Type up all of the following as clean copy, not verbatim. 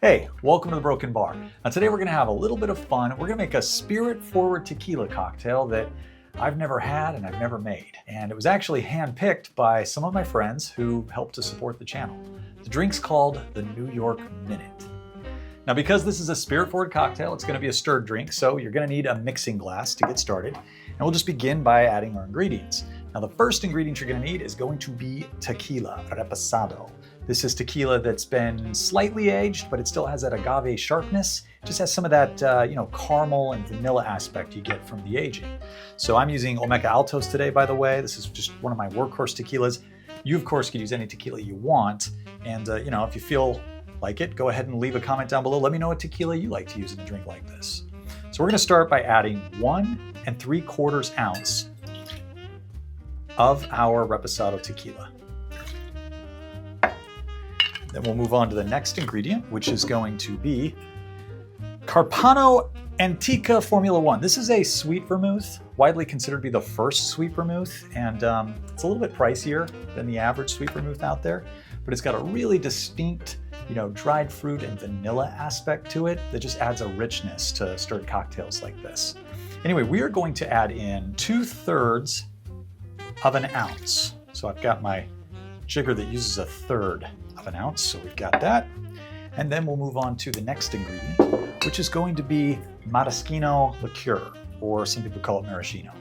Hey, welcome to the Broken Bar. Now today we're gonna have a little bit of fun. We're gonna make a spirit-forward tequila cocktail that I've never had and I've never made. And it was actually hand-picked by some of my friends who helped to support the channel. The drink's called the New York Minute. Now because this is a spirit-forward cocktail, it's gonna be a stirred drink, so you're gonna need a mixing glass to get started. And we'll just begin by adding our ingredients. Now the first ingredient you're gonna need is going to be tequila, reposado. This is tequila that's been slightly aged, but it still has that agave sharpness. It just has some of that caramel and vanilla aspect you get from the aging. So I'm using Olmeca Altos today, by the way. This is just one of my workhorse tequilas. You, of course, could use any tequila you want. And if you feel like it, go ahead and leave a comment down below. Let me know what tequila you like to use in a drink like this. So we're gonna start by adding 1 3/4 ounce of our Reposado Tequila. Then we'll move on to the next ingredient, which is going to be Carpano Antica Formula 1. This is a sweet vermouth, widely considered to be the first sweet vermouth, and it's a little bit pricier than the average sweet vermouth out there, but it's got a really distinct, dried fruit and vanilla aspect to it that just adds a richness to stirred cocktails like this. Anyway, we are going to add in 2/3 of an ounce. So I've got my jigger that uses 1/3 of an ounce, so we've got that. And then we'll move on to the next ingredient, which is going to be Maraschino Liqueur, or some people call it maraschino.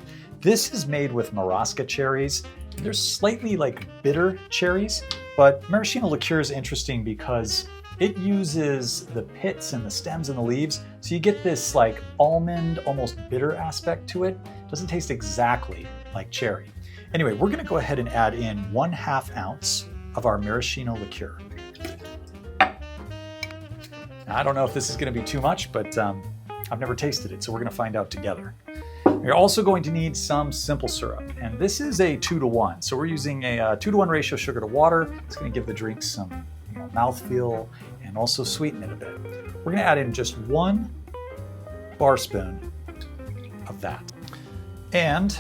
This is made with marasca cherries. They're slightly bitter cherries, but maraschino liqueur is interesting because it uses the pits and the stems and the leaves, so you get this almond, almost bitter aspect to it. It doesn't taste exactly like cherry. Anyway, we're gonna go ahead and add in 1/2 ounce of our maraschino liqueur. Now, I don't know if this is gonna be too much, but I've never tasted it, so we're gonna find out together. You're also going to need some simple syrup, and this is a 2-to-1. So we're using a 2-to-1 ratio sugar to water. It's gonna give the drink some mouthfeel and also sweeten it a bit. We're gonna add in just 1 bar spoon of that. And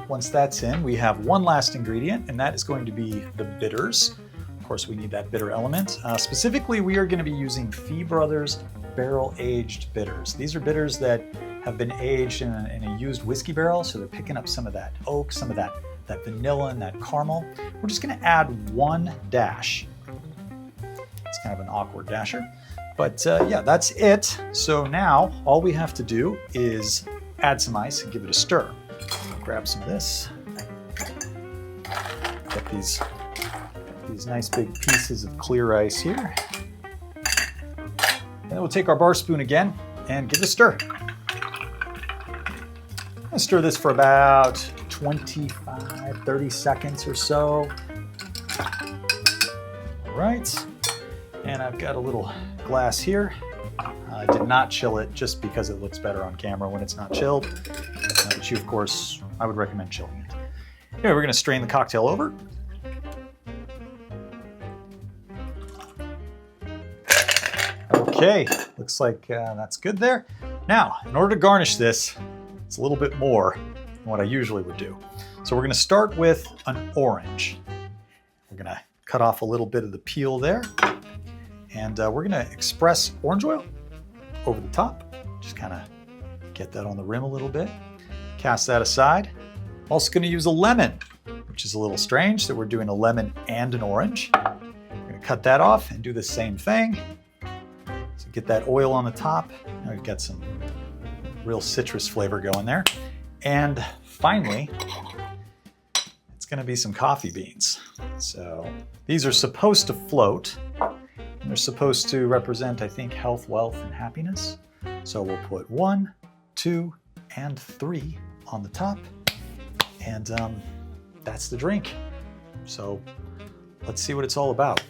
once that's in, we have one last ingredient, and that is going to be the bitters. Of course, we need that bitter element. Specifically, we are going to be using Fee Brothers barrel-aged bitters. These are bitters that have been aged in a used whiskey barrel, so they're picking up some of that oak, some of that vanilla and that caramel. We're just going to add 1 dash. It's kind of an awkward dasher, but yeah, that's it. So now all we have to do is add some ice and give it a stir. Grab some of this. Get these nice big pieces of clear ice here. And then we'll take our bar spoon again and give it a stir. I'm gonna stir this for about 25, 30 seconds or so. All right, and I've got a little glass here. I did not chill it just because it looks better on camera when it's not chilled. But you, of course, I would recommend chilling it. Anyway, we're gonna strain the cocktail over. Okay, looks like that's good there. Now, in order to garnish this, it's a little bit more than what I usually would do. So we're gonna start with an orange. We're gonna cut off a little bit of the peel there. And we're gonna express orange oil over the top. Just kind of get that on the rim a little bit. Cast that aside. Also going to use a lemon, which is a little strange that we're doing a lemon and an orange. We're going to cut that off and do the same thing. So get that oil on the top. Now we've got some real citrus flavor going there. And finally, it's going to be some coffee beans. So these are supposed to float. And they're supposed to represent, I think, health, wealth, and happiness. So we'll put 1, 2, and 3 on the top, and that's the drink. So let's see what it's all about.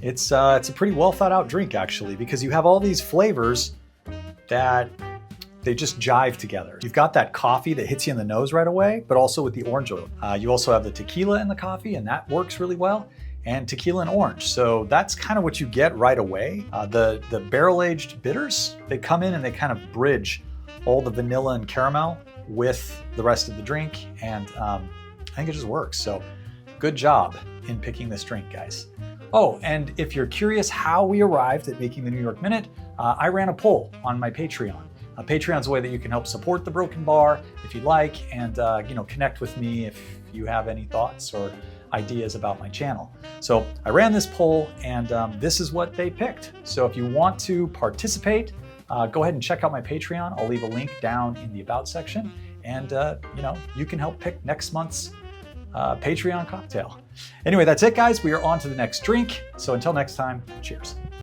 It's a pretty well thought out drink, actually, because you have all these flavors that they just jive together. You've got that coffee that hits you in the nose right away, but also with the orange oil. You also have the tequila in the coffee, and that works really well. And tequila and orange. So that's kind of what you get right away. The barrel-aged bitters, they come in and they kind of bridge all the vanilla and caramel with the rest of the drink. And I think it just works. So good job in picking this drink, guys. Oh, and if you're curious how we arrived at making the New York Minute, I ran a poll on my Patreon. Patreon's a way that you can help support the Broken Bar if you'd like, and connect with me if you have any thoughts or ideas about my channel. So I ran this poll, and this is what they picked. So if you want to participate, go ahead and check out my Patreon. I'll leave a link down in the About section, and you can help pick next month's Patreon cocktail. Anyway, that's it, guys. We are on to the next drink. So until next time, cheers.